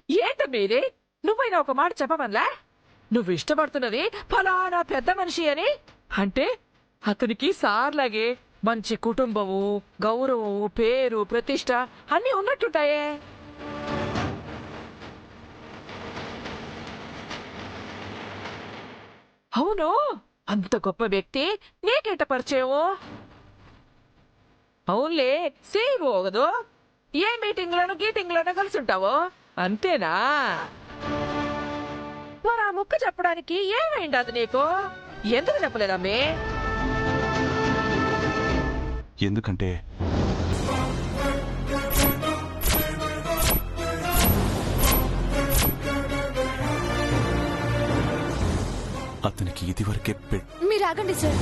ఏంట మీరే నువ్వైనా ఒక మాట చెప్పమన్లా? నువ్వు ఇష్టపడుతున్నది ఫలానా పెద్ద మనిషి అని అంటే అతనికి సార్లాగే మంచి కుటుంబము, గౌరవము, పేరు, ప్రతిష్ట అన్నీ ఉన్నట్టుంటాయే. అవును, అంత గొప్ప వ్యక్తి నీకెంట పరిచయము? అవునులే, సేమ్ కదూ. ఏ మీటింగ్లోనూ గీటింగ్లోనూ కలిసి ఉంటావు అంతేనా? మరి ఆ ముక్క చెప్పడానికి ఏమైంది అది నీకు? ఎందుకు చెప్పలేదమ్మే? ఎందుకంటే అతనికి ఇదివరకే మీరు ఆగండి సార్.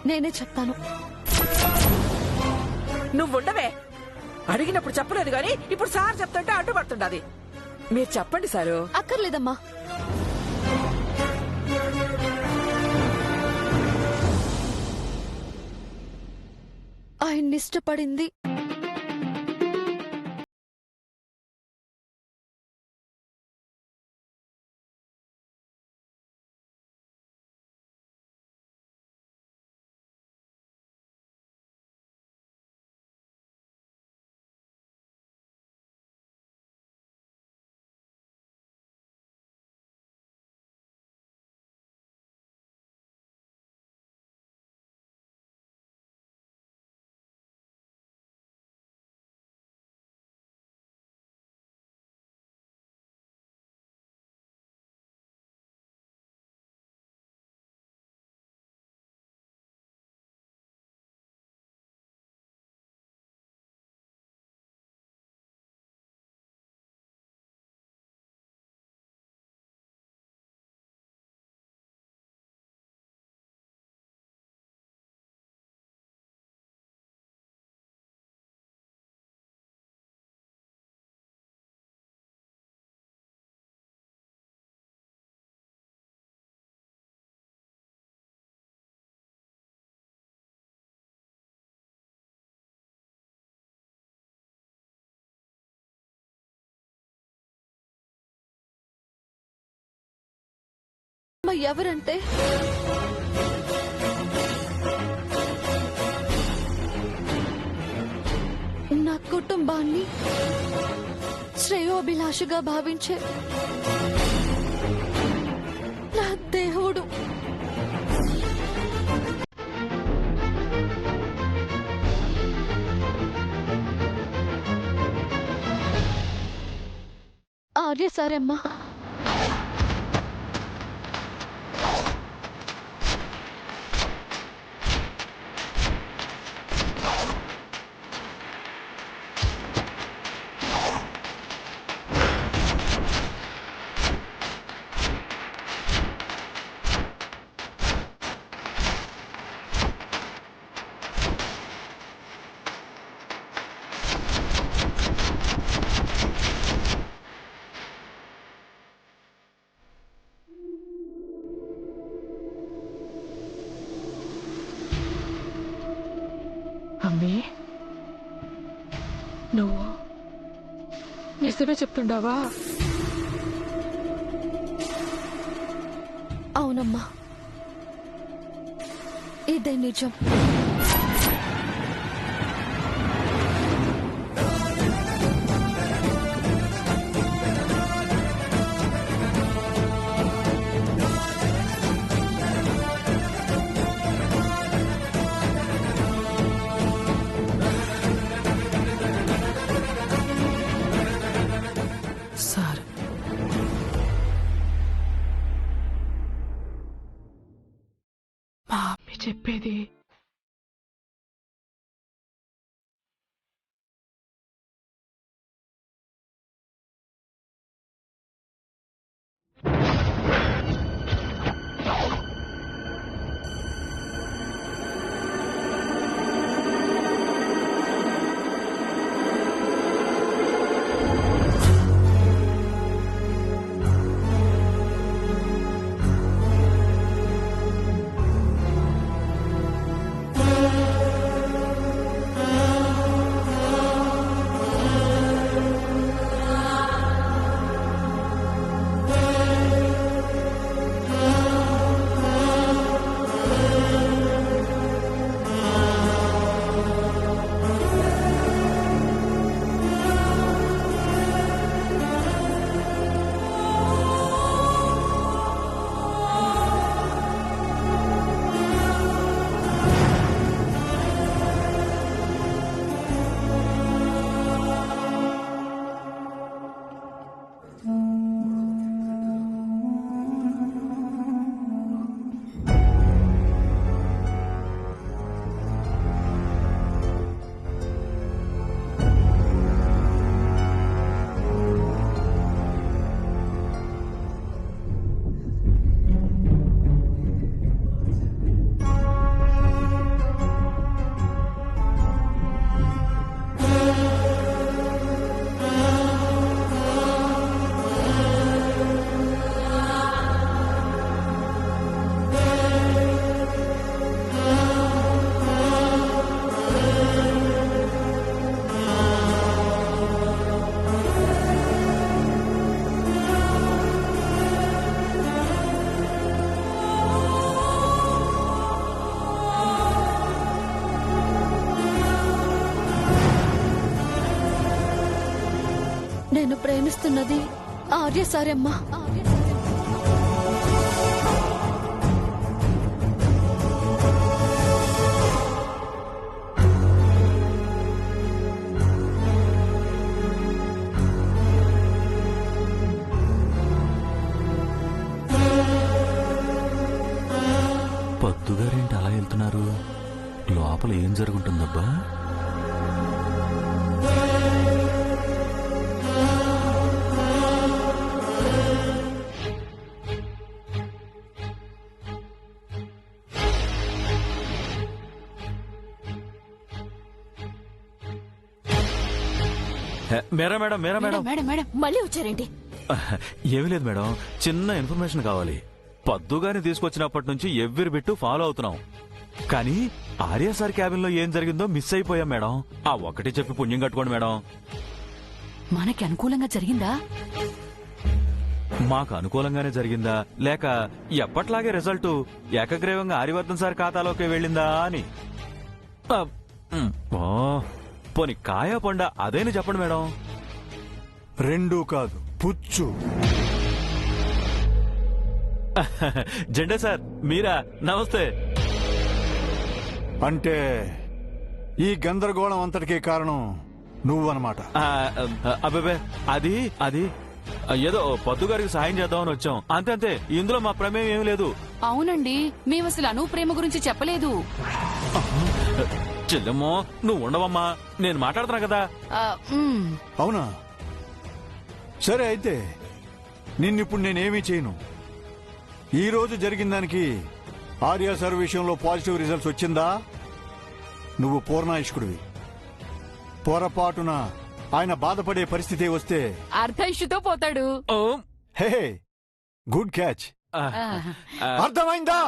నేనే చెప్తాను. నువ్వుండవే. అడిగినప్పుడు చెప్పలేదు గాని ఇప్పుడు సార్ చెప్తుంటే అడ్డుపడుతుండది. మీరు చెప్పండి సారు. అక్కర్లేదమ్మా. ఆయన్ని ఇష్టపడింది ఎవరంటే నా కుటుంబాన్ని శ్రేయోభిలాషిగా భావించే నా దేవుడు. ఆర్య సారమ్మా. అమ్మే, నువ్వు నిజమే చెప్తుండావా? అవునమ్మా, ఇదే నిజం. సార్, మా అమ్మ చెప్పేది నేను ప్రేమిస్తున్నది ఆర్య సార్ అమ్మా. పద్దుగారేంటి అలా వెళ్తున్నారు? లోపల ఏం జరుగుతుందబ్బా? మేరా మేడం, మేరా మేడం. మేడం మేడం మళ్ళీ వచ్చారేంటి? ఏమీ లేదు మేడం, చిన్న ఇన్ఫర్మేషన్ కావాలి. పద్దుగాని తీసుకొచ్చినప్పటి నుంచి ఎవ్వరి బిట్టు ఫాలో అవుతున్నాం. కానీ ఆర్య సార్ క్యాబిన్ లో ఏం జరిగిందో మిస్ అయిపోయాం మేడం. ఆ ఒకటి చెప్పి పుణ్యం కట్టుకోండి మేడం. మనకి అనుకూలంగా జరిగిందా? మాకు అనుకూలంగానే జరిగిందా లేక ఎప్పట్లాగే రిజల్ట్ ఏకగ్రీవంగా ఆర్యవర్ధన్ సార్ ఖాతాలోకి వెళ్ళిందా అని. పోని కాయా పండ అదేని చెప్పండి మేడం. రెండూ కాదు, పుచ్చు. జెండే సార్ మీరా? నమస్తే. అంటే ఈ గందరగోళం అంతటికీ కారణం నువ్వన్నమాట. అబ్బాబే అది అది ఏదో పద్దు గారికి సాయం చేద్దామని వచ్చాం, అంతే అంతే. ఇందులో మా ప్రమేయం ఏమీ లేదు. అవునండి, మేము అసలు అను ప్రేమ గురించి చెప్పలేదు. చెల్లెమ్మో నువ్వు ఉండవమ్మా, నేను మాట్లాడుతున్నా కదా. అవునా? సరే అయితే నిన్నిప్పుడు నేనేమీ చేయను. ఈ రోజు జరిగిన దానికి ఆర్య సార్ విషయంలో పాజిటివ్ రిజల్ట్స్ వచ్చిందా? నువ్వు పూర్ణాయుష్కుడివి. పొరపాటున ఆయన బాధపడే పరిస్థితి వస్తే అర్ధైషుతో పోతాడు. Hey good catch. అర్థమైందా?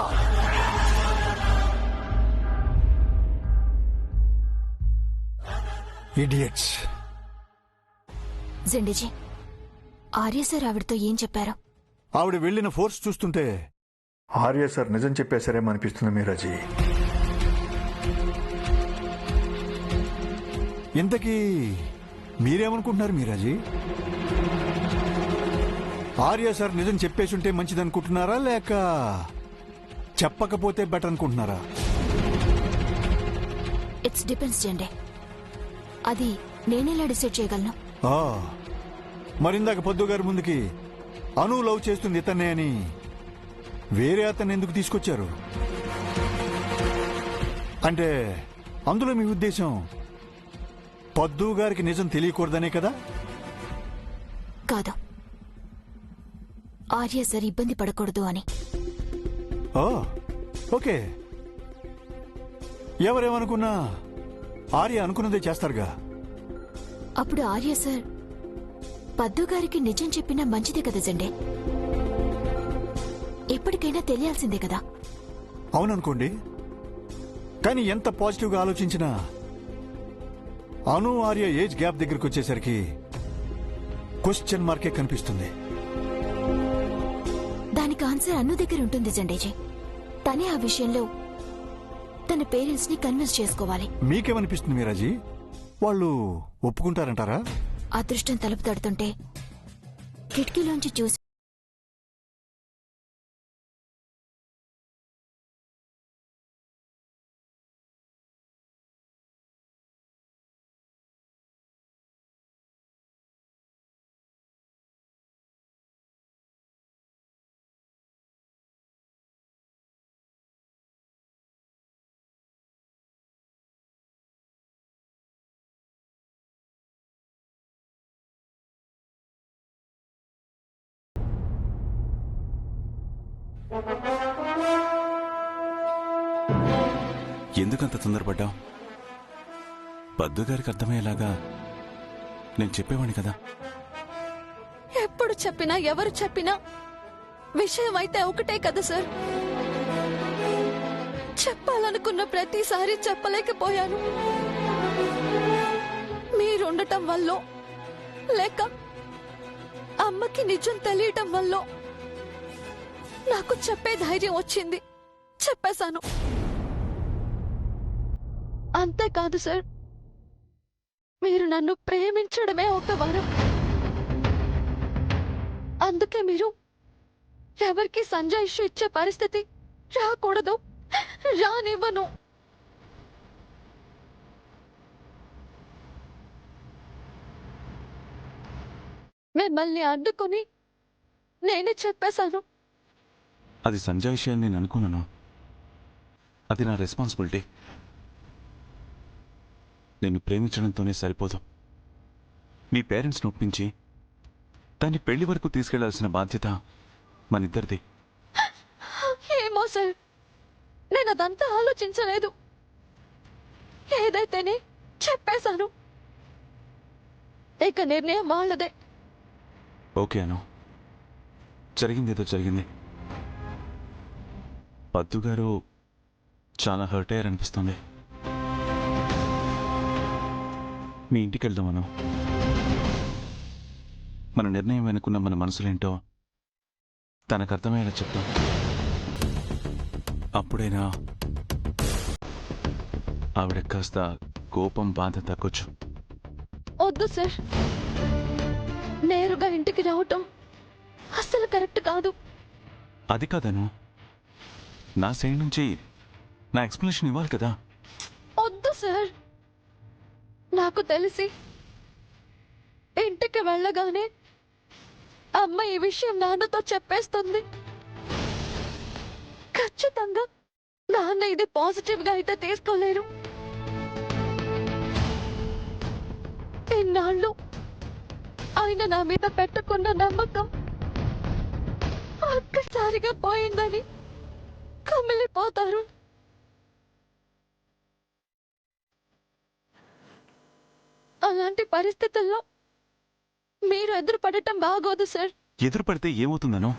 ఇడియట్స్. జెండేజీ, ఆర్య సార్ ఆవిడతో ఏం చెప్పారు? ఆవిడ వెళ్లిన ఫోర్స్ చూస్తుంటే ఆర్య సార్ నిజం చెప్పేశారేమో అనిపిస్తుంది మీరాజీ. ఇంతకీ మీరేమనుకుంటున్నారు మీరాజీ? ఆర్య సార్ నిజం చెప్పేసుంటే మంచిదనుకుంటున్నారా లేక చెప్పకపోతే బెటర్ అనుకుంటున్నారా? ఇట్స్ డిపెండ్స్ జెండే. అది నేనెలా డిసైడ్ చేయగలను? మరిందాక పొద్దు గారి ముందుకి అను లవ్ చేస్తుంది ఇతన్నే అని వేరే అతన్ని ఎందుకు తీసుకొచ్చారు? అంటే అందులో మీ ఉద్దేశం పద్దు గారికి నిజం తెలియకూడదనే కదా? కాదు, ఆర్య సార్ ఇబ్బంది పడకూడదు అని. ఓకే. ఎవరేమనుకున్నా ఆర్య అనుకున్నదే చేస్తారుగా. అప్పుడు ఆర్య సార్ పద్దు గారికి నిజం చెప్పినా మంచిదే కదా జెండే. ఎప్పటికైనా తెలియాల్సిందే కదా. అవుననుకోండి, కానీ ఎంత పాజిటివ్ గా ఆలోచించినా అను ఆర్య ఏజ్ గ్యాప్ దగ్గరకు వచ్చేసరికి క్వశ్చన్ మార్కే కనిపిస్తుంది. దానికి ఆన్సర్ అను దగ్గర ఉంటుంది జెండేజీ. తనే ఆ విషయంలో తన పేరెంట్స్ ని కన్విన్స్ చేసుకోవాలి. మీకేమనిపిస్తుంది మీరాజీ? వాళ్ళు ఒప్పుకుంటారంటారా? అదృష్టం తలుపు తడుతుంటే కిటికీలోంచి చూసి ఎందుకంత తొందరపడ్డావు? పద్దు గారికి అర్థమయ్యేలాగా నేను చెప్పేవాణ్ణి కదా. ఎప్పుడు చెప్పినా ఎవరు చెప్పినా విషయం అయితే ఒకటే కదా సార్. చెప్పాలనుకున్న ప్రతిసారి చెప్పలేకపోయాను. మీరుండటం వల్ల లేక అమ్మకి నిజం తెలియటం వల్ల నాకు చెప్పే ధైర్యం వచ్చింది. చెప్పేశాను. అంతేకాదు సార్, మీరు నన్ను ప్రేమించడమే ఒక వరం. అందుకే మీరు ఎవరికి సంజయ్ ఇష్యూ ఇచ్చే పరిస్థితి రాకూడదు, రానివ్వను. మిమ్మల్ని అడ్డుకుని నేనే చెప్పేశాను. అది సంజయ్ విషయం నేను అనుకున్నాను. అది నా రెస్పాన్సిబిలిటీ. నేను ప్రేమించడంతోనే సరిపోదు. మీ పేరెంట్స్ని ఒప్పించి దాన్ని పెళ్లి వరకు తీసుకెళ్లాల్సిన బాధ్యత మనిద్దరిది. ఏమో సార్, నేను అదంతా ఆలోచించలేదు. ఏదైతేనే చెప్పేశాను. ఇక నిర్ణయం వాళ్ళదే. ఓకే అను, జరిగిందేదో జరిగింది. పద్దు గారు చాలా హర్ట్ అయ్యారనిపిస్తుంది. మీ ఇంటికి వెళ్దామను. మన నిర్ణయం వెనుకున్న మన మనసులేంటో తనకు అర్థమయ్యేలా చెప్తాం. అప్పుడైనా ఆవిడ కాస్త కోపం బాధ తగ్గొచ్చు. వద్దు సార్, నేరుగా ఇంటికి రావటం అస్సలు కరెక్ట్ కాదు. అది కాదను, నా సైడ్ నుంచి నా ఎక్స్ప్లెనేషన్ ఇవ్వాలి కదా. వద్దు సార్, నాకు తెలిసి ఇంటికి వెళ్ళగానే అమ్మ ఈ విషయం నాన్నతో చెప్పేస్తుంది. ఖచ్చితంగా నాన్న ఇది పాజిటివ్ గా అయితే తీసుకోలేరు. ఇన్నాళ్ళు ఆయన నా మీద పెట్టుకున్న నమ్మకం ఒక్కసారిగా పోయిందని కమిలిపోతారు. అలాంటి పరిస్థితుల్లో మీరు ఎదురుపడటం బాగోదు సార్. ఎదురుపడితే ఏమవుతుందనో,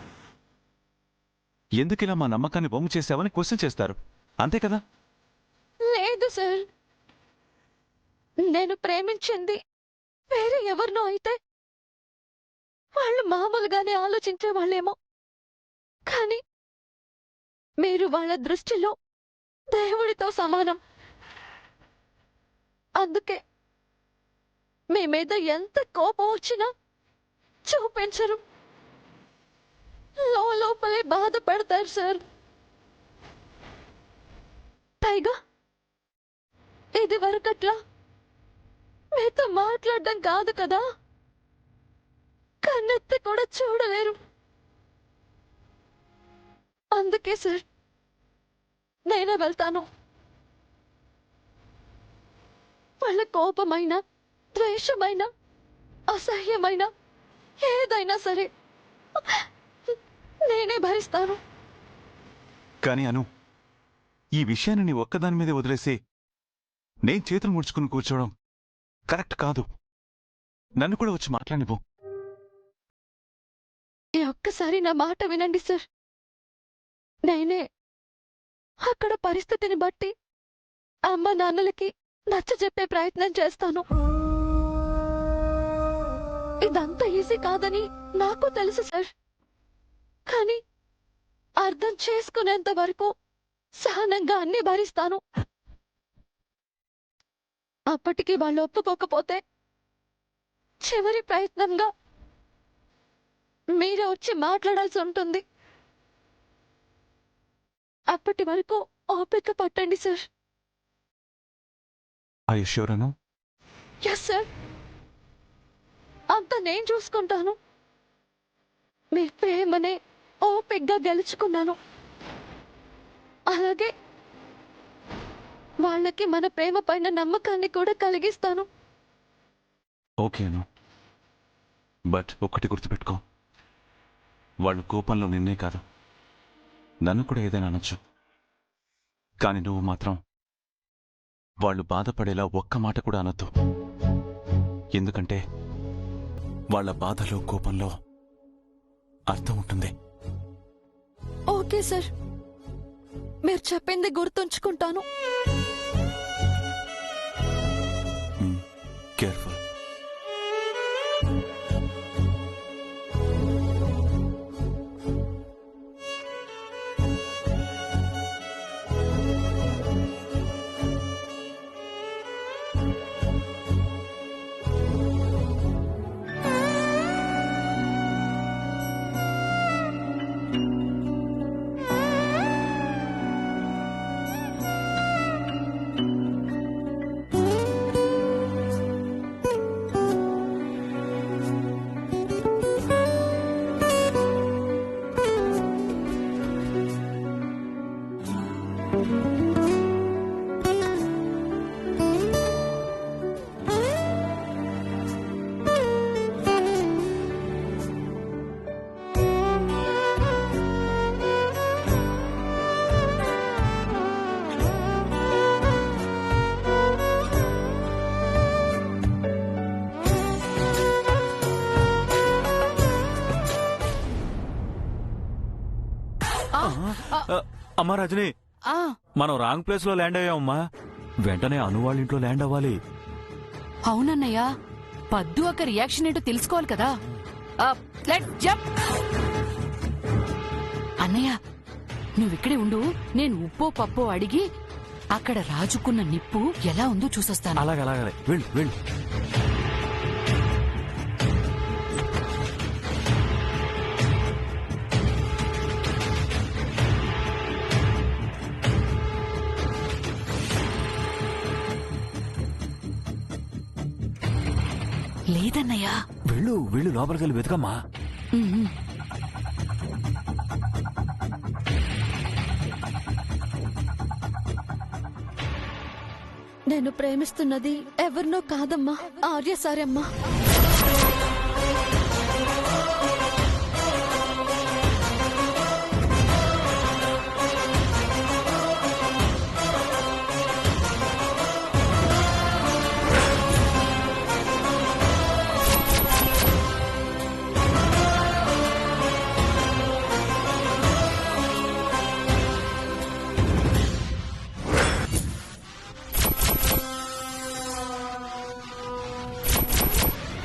ఎందుకిలా మా నమ్మకాన్ని బొమ్మ చేశావని క్వశ్చన్ చేస్తారు, అంతే కదా. లేదు సార్, నేను ప్రేమించింది వేరే ఎవరినో అయితే వాళ్ళు మామూలుగానే ఆలోచించే వాళ్ళేమో, కానీ మీరు వాళ్ళ దృష్టిలో దేవుడితో సమానం. అందుకే మీ మీద ఎంత కోపం వచ్చినా చూపించరు, లోపలే బాధపడతారు సార్. పైగా ఇది వరకట్లా మీతో మాట్లాడడం కాదు కదా, కన్నెత్తి కూడా చూడలేరు. అందుకే సార్ నేనే వెళ్తాను. వాళ్ళ కోపమైనా ద్వేషమైనా అసహ్యమైనా ఏదైనా సరే నేనే భరిస్తాను. కానీ అను, ఈ విషయాన్ని నీ ఒక్కదాని మీదే వదిలేసి నేను చేతులు ముడుచుకుని కూర్చోవడం కరెక్ట్ కాదు. నన్ను కూడా వచ్చి మాట్లాడిపో. ఈ ఒక్కసారి నా మాట వినండి సార్. నేనే అక్కడ పరిస్థితిని బట్టి అమ్మ నాన్నలకి నచ్చజెప్పే ప్రయత్నం చేస్తాను. ఇదంతా ఈజీ కాదని నాకు తెలుసు సార్, కానీ అర్థం చేసుకునేంత వరకు సహనంగా అన్ని భరిస్తాను. అప్పటికి వాళ్ళు ఒప్పుకోకపోతే చివరి ప్రయత్నంగా మీరే వచ్చి మాట్లాడాల్సి ఉంటుంది. అప్పటి వరకు ఓపిక పట్టండి సార్. ఐ ష్యూర్ అను? ఎస్ సార్, అంతా నేను చూసుకుంటాను. మీ ప్రేమనే ఓపికగా గెలుచుకున్నాను. అలాగే వాళ్ళకి మన ప్రేమ పైన నమ్మకాన్ని కూడా కలిగిస్తాను. ఓకే అను, బట్ ఒక్కటి గుర్తుపెట్టుకో, వాళ్ళు కోపంలో నిన్నే కాదు నన్ను కూడా ఏదైనా అనొచ్చు, కానీ నువ్వు మాత్రం వాళ్ళు బాధపడేలా ఒక్క మాట కూడా అనొద్దు. ఎందుకంటే వాళ్ళ బాధలో కోపంలో అర్థం ఉంటుంది. ఓకే సార్, మీరు చెప్పింది గుర్తుంచుకుంటాను. కేర్ఫుల్. అమ్మా రజని, ఆ మనం రాంగ్ ప్లేస్ లో ల్యాండ్ అయ్యామమ్మా. వెంటనే అను వాళ్ళ ఇంట్లో ల్యాండ్ అవ్వాలి. అవునన్నయ్య, పద్దు అక్క రియాక్షన్ ఏంటో తెలుసుకోవాలి కదా. Let's jump. అన్నయ్య, నువ్విక్కడే ఉండు, నేను ఉప్పో పప్పో అడిగి అక్కడ రాజుకున్న నిప్పు ఎలా ఉందో చూసొస్తాను. అలాగే అలాగే, వెళ్ళు వెళ్ళు. లేదన్నయ్య. వెళ్ళు వెళ్ళు, లోపలికి వెళ్ళి వెతకమ్మా. ఉమ్. నేను ప్రేమిస్తున్నది ఎవరినో కాదమ్మా, ఆర్య సారమ్మా.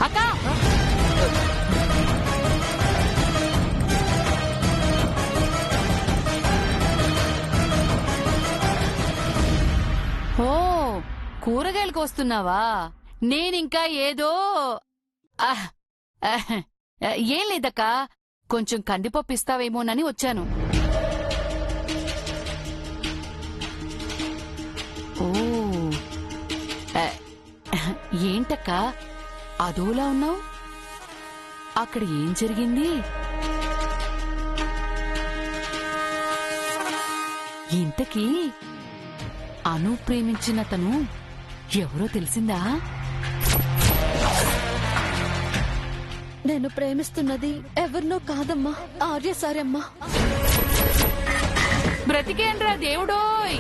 అక్క, ఓ కూరగాయలకు వస్తున్నావా? నేనింకా ఏదో ఆహ్, ఆహ్, ఏం లేదక్క, కొంచెం కందిపప్పు ఇస్తావేమోనని వచ్చాను. ఓ ఏంటక్క అదోలా ఉన్నావు? అక్కడ ఏం జరిగింది? ఇంతకీ అను ప్రేమించిన తను ఎవరో తెలిసిందా? నేను ప్రేమిస్తున్నది ఎవరినో కాదమ్మా, ఆర్య సారమ్మా. బ్రతికేండ్రా దేవుడోయ్!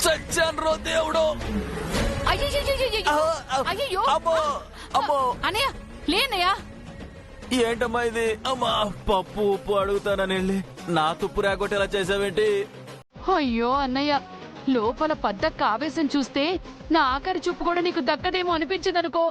చచ్చాన్రో దేవుడు. అయ్యో అమ్మో అనయ్య, లేనయ్యా. ఏంటమ్మా ఇది? అమ్మా, పప్పు ఉప్పు అడుగుతానని వెళ్ళి నా తుప్పు రాకొట్టేలా చేసావేంటి? అయ్యో అన్నయ్య, లోపల పద్దక్క ఆవేశం చూస్తే నా ఆఖరి చూపు కూడా నీకు దక్కదేమో అనిపించిందనుకో.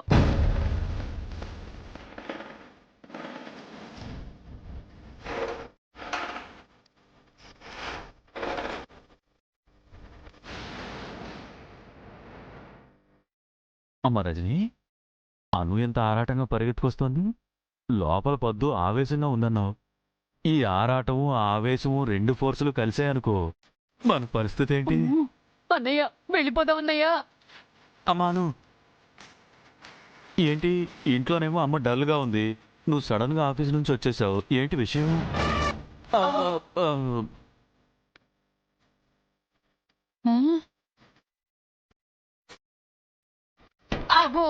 అమ్మ రజని, అను ఎంత ఆరాటంగా పరిగెత్తుకొస్తోంది. లోపల పద్దు ఆవేశంగా ఉందన్నావు. ఈ ఆరాటము ఆవేశము రెండు ఫోర్సులు కలిసాయనుకో, మన పరిస్థితి ఏంటి? అన్నయ్య, వెళ్ళిపోదాం అన్నయ్య. అమ్మాను, ఏంటి ఇంట్లోనేమో అమ్మ డల్గా ఉంది, నువ్వు సడన్ గా ఆఫీస్ నుంచి వచ్చేసావు, ఏంటి విషయం? అబ్బో